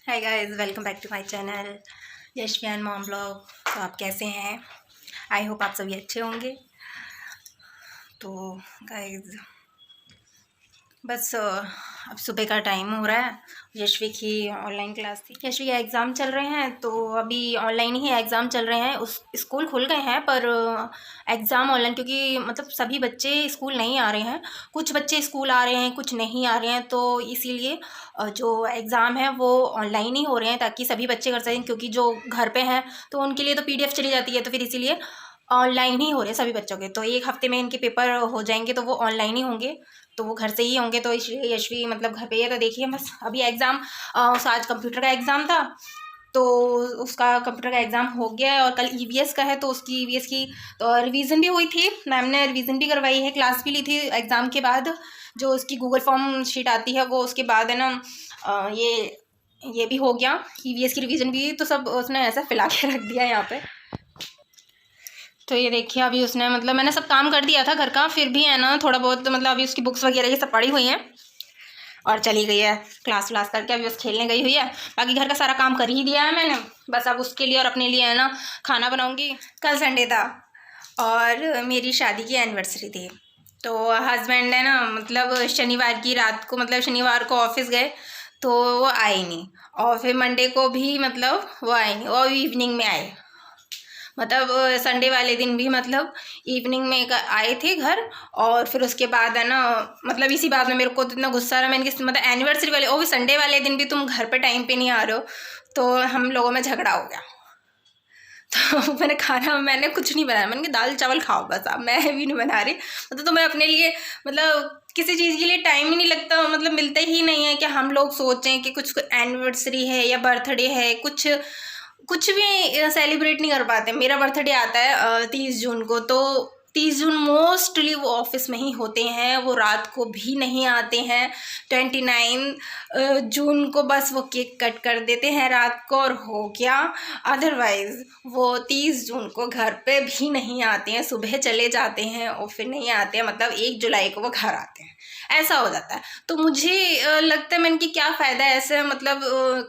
Hi guys, welcome back to my channel Yashvi and mom blog. तो आप कैसे हैं? आई होप आप सभी अच्छे होंगे। तो गाइस बस अब सुबह का टाइम हो रहा है। यशवी की ऑनलाइन क्लास थी, यशवी के एग्ज़ाम चल रहे हैं, तो अभी ऑनलाइन ही एग्ज़ाम चल रहे हैं। उस स्कूल खुल गए हैं पर एग्ज़ाम ऑनलाइन, क्योंकि मतलब सभी बच्चे स्कूल नहीं आ रहे हैं। कुछ बच्चे स्कूल आ रहे हैं, कुछ नहीं आ रहे हैं, तो इसीलिए जो एग्ज़ाम है वो ऑनलाइन ही हो रहे हैं ताकि सभी बच्चे कर सकें। क्योंकि जो घर पे हैं तो उनके लिए तो PDF चली जाती है, तो फिर इसीलिए ऑनलाइन ही हो रहे हैं सभी बच्चों के। तो एक हफ्ते में इनके पेपर हो जाएंगे तो वो ऑनलाइन ही होंगे, तो वो घर से ही होंगे। तो इसलिए यशवी मतलब घर पे ही है। तो देखिए बस अभी एग्ज़ाम आज कंप्यूटर का एग्ज़ाम था, तो उसका कंप्यूटर का एग्ज़ाम हो गया है। और कल EVS का है, तो उसकी EVS की तो रिवीजन भी हुई थी। मैम ने रिवीजन भी करवाई है, क्लास भी ली थी एग्ज़ाम के बाद। जो उसकी गूगल फॉर्म शीट आती है वो उसके बाद है ना, ये भी हो गया। EVS की रिवीजन भी, तो सब उसने ऐसा फैला के रख दिया यहाँ पे। तो ये देखिए अभी उसने मतलब मैंने सब काम कर दिया था घर का, फिर भी है ना थोड़ा बहुत मतलब अभी उसकी बुक्स वगैरह ये सब पड़ी हुई हैं और चली गई है क्लास व्लास करके। अभी बस खेलने गई हुई है। बाकी घर का सारा काम कर ही दिया है मैंने, बस अब उसके लिए और अपने लिए है ना खाना बनाऊंगी। कल संडे था और मेरी शादी की एनिवर्सरी थी, तो हस्बैंड है ना मतलब शनिवार की रात को, मतलब शनिवार को ऑफिस गए तो वो आए नहीं। और फिर मंडे को भी मतलब वो आए नहीं, और इवनिंग में आए। मतलब संडे वाले दिन भी मतलब इवनिंग में आए थे घर। और फिर उसके बाद है ना मतलब इसी बात में मेरे को तो इतना गुस्सा रहा। मैंने मतलब एनिवर्सरी वाले और भी संडे वाले दिन भी तुम घर पे टाइम पे नहीं आ रहे हो, तो हम लोगों में झगड़ा हो गया। तो मैंने कुछ नहीं बनाया। मैंने कहा दाल चावल खाओ बस, अब मैं भी नहीं बना रही। मतलब तुम्हें अपने लिए मतलब किसी चीज़ के लिए टाइम ही नहीं लगता, मतलब मिलते ही नहीं है कि हम लोग सोचें कि कुछ एनिवर्सरी है या बर्थडे है, कुछ कुछ भी सेलिब्रेट नहीं कर पाते। मेरा बर्थडे आता है 30 जून को, तो 30 जून मोस्टली वो ऑफिस में ही होते हैं, वो रात को भी नहीं आते हैं। 29 जून को बस वो केक कट कर देते हैं रात को और हो गया। अदरवाइज वो 30 जून को घर पे भी नहीं आते हैं, सुबह चले जाते हैं और फिर नहीं आते हैं। मतलब 1 जुलाई को वो घर आते हैं, ऐसा हो जाता है। तो मुझे लगता है मैंने कि क्या फ़ायदा है ऐसे मतलब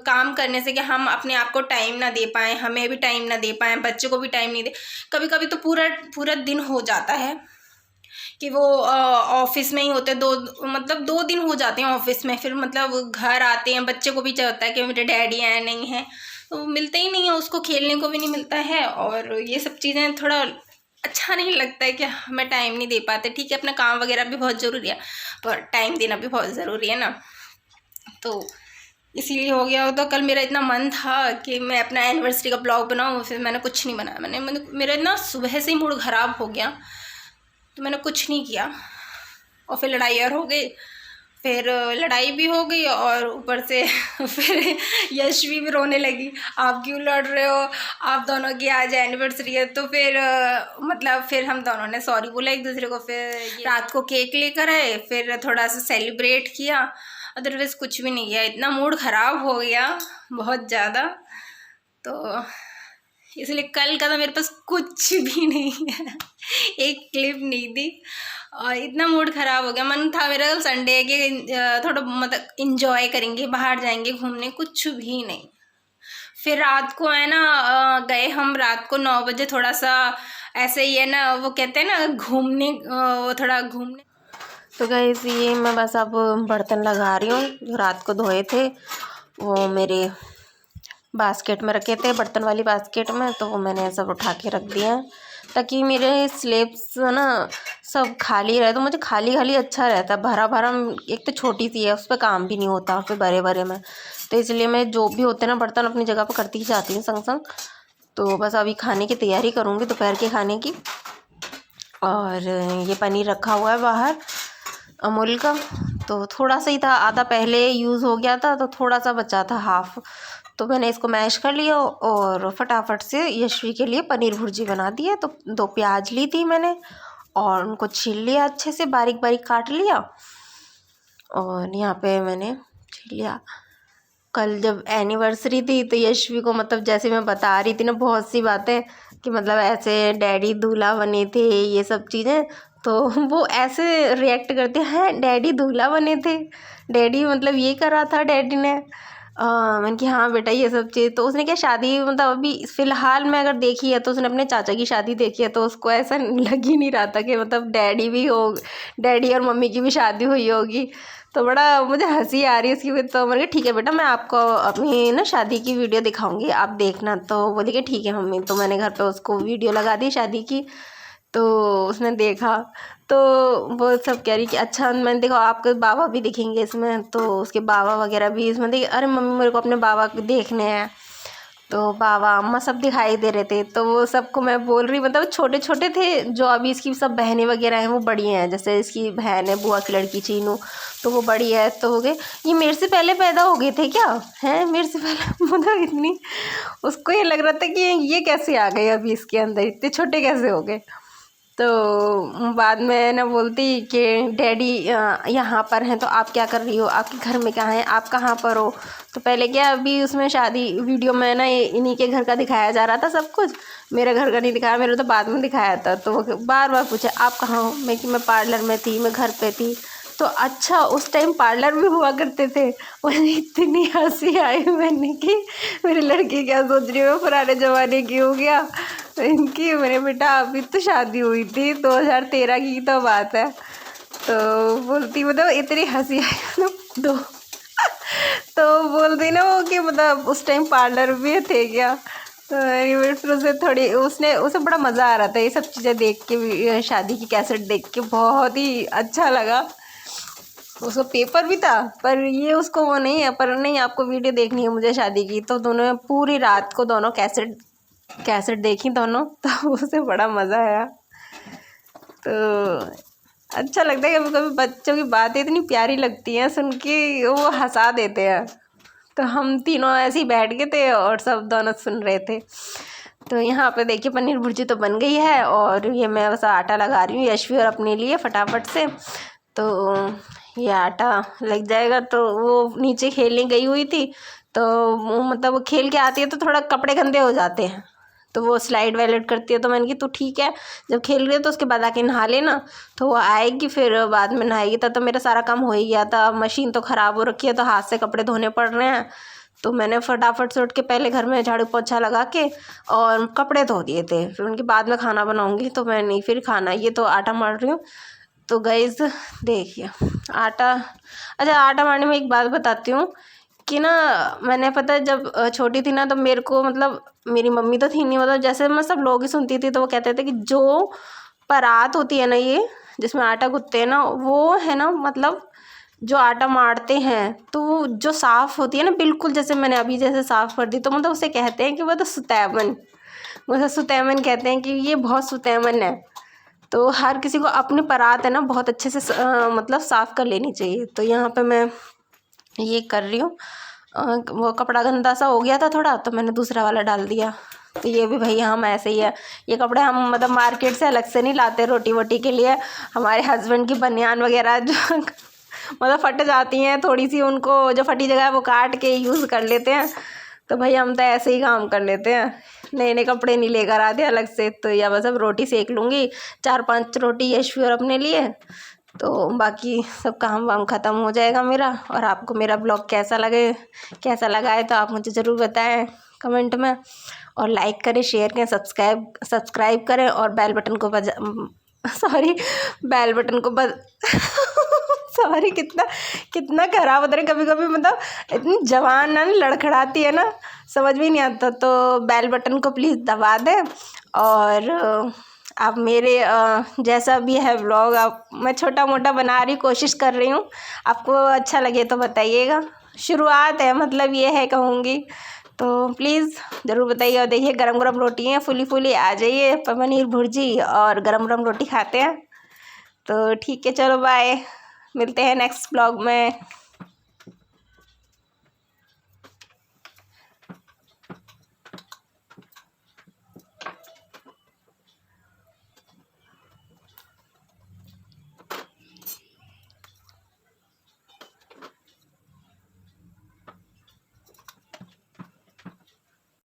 काम करने से कि हम अपने आप को टाइम ना दे पाएँ, हमें भी टाइम ना दे पाएँ, बच्चे को भी टाइम नहीं दे। कभी कभी तो पूरा पूरा दिन हो जाता है कि वो ऑफिस में ही होते हैं। 2 दिन हो जाते हैं ऑफिस में, फिर मतलब घर आते हैं, बच्चे को भी चाहता है कि मेरे डैडी आए नहीं हैं, तो मिलते ही नहीं है, उसको खेलने को भी नहीं मिलता है। और ये सब चीज़ें थोड़ा अच्छा नहीं लगता है कि हमें टाइम नहीं दे पाते। ठीक है, अपना काम वगैरह भी बहुत ज़रूरी है, पर टाइम देना भी बहुत ज़रूरी है ना। तो इसीलिए हो गया। तो कल मेरा इतना मन था कि मैं अपना एनिवर्सरी का ब्लॉग बनाऊँ, फिर मैंने कुछ नहीं बनाया। मेरा इतना सुबह से ही मूड ख़राब हो गया, तो मैंने कुछ नहीं किया। और फिर लड़ाई और हो गई, फिर लड़ाई भी हो गई और ऊपर से फिर यशवी भी रोने लगी, आप क्यों लड़ रहे हो, आप दोनों की आज एनिवर्सरी है। तो फिर मतलब फिर हम दोनों ने सॉरी बोला एक दूसरे को। फिर रात को केक लेकर आए, फिर थोड़ा सा सेलिब्रेट किया। अदरवाइज़ कुछ भी नहीं किया, इतना मूड ख़राब हो गया बहुत ज़्यादा। तो इसलिए कल का तो मेरे पास कुछ भी नहीं है, एक क्लिप नहीं दी। और इतना मूड ख़राब हो गया। मन था मेरा संडे है कि थोड़ा मतलब इंजॉय करेंगे, बाहर जाएंगे घूमने, कुछ भी नहीं। फिर रात को है ना गए हम रात को 9 बजे, थोड़ा सा ऐसे ही है ना, वो कहते हैं ना घूमने, थोड़ा घूमने। तो गाइस ये मैं बस अब बर्तन लगा रही हूँ, जो रात को धोए थे वो मेरे बास्केट में रखे थे, बर्तन वाली बास्केट में, तो वो मैंने सब उठा के रख दिया है ताकि मेरे स्लेब्स ना सब खाली रहे। तो मुझे खाली खाली अच्छा रहता है, भरा भरा एक तो छोटी सी है, उस पर काम भी नहीं होता फिर भरे भरे में। तो इसलिए मैं जो भी होते हैं ना बर्तन अपनी जगह पर करती ही जाती हूँ संग संग। तो बस अभी खाने की तैयारी करूँगी दोपहर के खाने की। और ये पनीर रखा हुआ है बाहर अमूल का, तो थोड़ा सा ही था, आधा पहले यूज़ हो गया था, तो थोड़ा सा बचा था हाफ। तो मैंने इसको मैश कर लिया और फटाफट से यशवी के लिए पनीर भुर्जी बना दी है। तो 2 प्याज ली थी मैंने और उनको छील लिया, अच्छे से बारीक बारीक काट लिया। और यहाँ पे मैंने छील लिया। कल जब एनिवर्सरी थी तो यशवी को मतलब जैसे मैं बता रही थी ना बहुत सी बातें कि मतलब ऐसे डैडी दूल्हा बने थे, ये सब चीज़ें, तो वो ऐसे रिएक्ट करते हैं, डैडी दूल्हा बने थे, डैडी मतलब ये करा था डैडी ने। मैंने कि हाँ बेटा ये सब चीज़। तो उसने क्या शादी मतलब अभी फ़िलहाल में अगर देखी है तो उसने अपने चाचा की शादी देखी है, तो उसको ऐसा लग ही नहीं रहा था कि मतलब डैडी और मम्मी की भी शादी हुई होगी। तो बड़ा मुझे हंसी आ रही है उसकी। तो मैंने कहा ठीक है बेटा, मैं आपको अपनी ना शादी की वीडियो दिखाऊंगी, आप देखना। तो बोली कि ठीक है मम्मी। तो मैंने घर पे उसको वीडियो लगा दी शादी की। तो उसने देखा, तो वो सब कह रही कि अच्छा। मैंने देखा आपके बाबा भी दिखेंगे इसमें, तो उसके बाबा वगैरह भी इसमें देखे। अरे मम्मी मेरे को अपने बाबा को देखने हैं। तो बाबा अम्मा सब दिखाई दे रहे थे। तो वो सबको मैं बोल रही, मतलब छोटे छोटे थे जो। अभी इसकी सब बहनें वगैरह हैं वो बड़ी हैं, जैसे इसकी बहन है बुआ की लड़की चीनू, तो वो बड़ी है। तो हो गए ये मेरे से पहले पैदा हो गए थे क्या, हैं मेरे से पहले मतलब इतनी उसको ये लग रहा था कि ये कैसे आ गए अभी इसके अंदर, इतने छोटे कैसे हो गए। तो बाद में ना बोलती कि डैडी यहाँ पर हैं, तो आप क्या कर रही हो, आपके घर में कहाँ है, आप कहाँ पर हो। तो पहले क्या अभी उसमें शादी वीडियो में ना इन्हीं के घर का दिखाया जा रहा था सब कुछ, मेरे घर का नहीं दिखाया, मेरे तो बाद में दिखाया था। तो वो बार बार पूछे आप कहाँ हो, मैं कि मैं पार्लर में थी, मैं घर पे थी। तो अच्छा उस टाइम पार्लर भी हुआ करते थे। मुझे इतनी हंसी आई, मैंने कि मेरी लड़की क्या सोच रही है, पुराने ज़माने की हो गया इनकी। मेरे बेटा अभी तो शादी हुई थी 2013 की तो बात है। तो बोलती मतलब इतनी हंसी आई मतलब दो तो बोलती ना वो कि मतलब उस टाइम पार्लर भी थे क्या। तो फिर उसे थोड़ी उसे बड़ा मज़ा आ रहा था ये सब चीज़ें देख के, शादी की कैसेट देख के बहुत ही अच्छा लगा। उसको पेपर भी था, पर ये उसको वो नहीं है। पर नहीं आपको वीडियो देखनी है मुझे शादी की, तो दोनों पूरी रात को दोनों कैसेट देखी दोनों। तो उसे बड़ा मज़ा आया। तो अच्छा लगता है कभी कभी बच्चों की बातें इतनी प्यारी लगती हैं सुन के, वो हंसा देते हैं। तो हम तीनों ऐसे ही बैठ गए थे और सब दोनों सुन रहे थे। तो यहाँ पे देखिए पनीर भुर्जी तो बन गई है, और ये मैं बस आटा लगा रही हूँ यशवी और अपने लिए फटाफट से। तो ये आटा लग जाएगा। तो वो नीचे खेलने गई हुई थी, तो वो मतलब वो खेल के आती है तो थोड़ा कपड़े गंदे हो जाते हैं, तो वो स्लाइड वाइलेट करती है। तो मैंने कहा तू ठीक है, जब खेल रही है तो उसके बाद आके नहा लेना। तो वो आएगी फिर बाद में नहाएगी। तब तो मेरा सारा काम हो ही गया था। मशीन तो ख़राब हो रखी है, तो हाथ से कपड़े धोने पड़ रहे हैं। तो मैंने फटाफट से उठ के पहले घर में झाड़ू पोछा लगा के और कपड़े धो दिए थे। फिर उनके बाद में खाना बनाऊंगी, तो मैं नहीं फिर खाना। ये तो आटा मार रही हूँ। तो गाइस देखिए आटा, अच्छा आटा मारने में एक बात बताती हूँ कि ना, मैंने पता है जब छोटी थी ना, तो मेरे को मतलब मेरी मम्मी तो थी नहीं, मतलब जैसे मैं सब लोग ही सुनती थी, तो वो कहते थे कि जो परात होती है ना, ये जिसमें आटा गूंथते हैं ना, वो है ना मतलब जो आटा मारते हैं तो वो जो साफ़ होती है ना बिल्कुल, जैसे मैंने अभी जैसे साफ़ कर दी, तो मतलब उसे कहते हैं कि वो तो सुतैमन, मतलब सुतैमन कहते हैं कि ये बहुत सुतैमन है। तो हर किसी को अपनी परात है ना बहुत अच्छे से मतलब साफ़ कर लेनी चाहिए। तो यहाँ पे मैं ये कर रही हूँ। वो कपड़ा गंदा सा हो गया था थोड़ा, तो मैंने दूसरा वाला डाल दिया। तो ये भी भाई हम ऐसे ही है, ये कपड़े हम मतलब मार्केट से अलग से नहीं लाते रोटी वोटी के लिए। हमारे हस्बैंड की बनियान वगैरह जो मतलब फट जाती हैं थोड़ी सी, उनको जो फटी जगह है वो काट के यूज़ कर लेते हैं। तो भाई हम तो ऐसे ही काम कर लेते हैं, नए नए कपड़े नहीं लेकर आते अलग से। तो या बस अब रोटी सेक लूँगी, 4-5 रोटी यशवी और अपने लिए, तो बाकी सब काम वाम ख़त्म हो जाएगा मेरा। और आपको मेरा ब्लॉग कैसा लगा है तो आप मुझे ज़रूर बताएं कमेंट में। और लाइक करें, शेयर करें, सब्सक्राइब करें, और बेल बटन को सॉरी बेल बटन को सॉरी कितना कितना खराब होता है कभी कभी, मतलब इतनी जवान ना लड़खड़ाती है ना, समझ में नहीं आता। तो बेल बटन को प्लीज़ दबा दें। और आप मेरे जैसा भी है व्लॉग, आप मैं छोटा मोटा बना रही कोशिश कर रही हूँ, आपको अच्छा लगे तो बताइएगा। शुरुआत है मतलब ये है कहूँगी, तो प्लीज़ ज़रूर बताइए। और देखिए गरम गरम रोटी हैं, फुली फुली आ जाइए, पनीर भुर्जी और गरम गरम रोटी खाते हैं। तो ठीक है चलो बाय, मिलते हैं नेक्स्ट ब्लॉग में।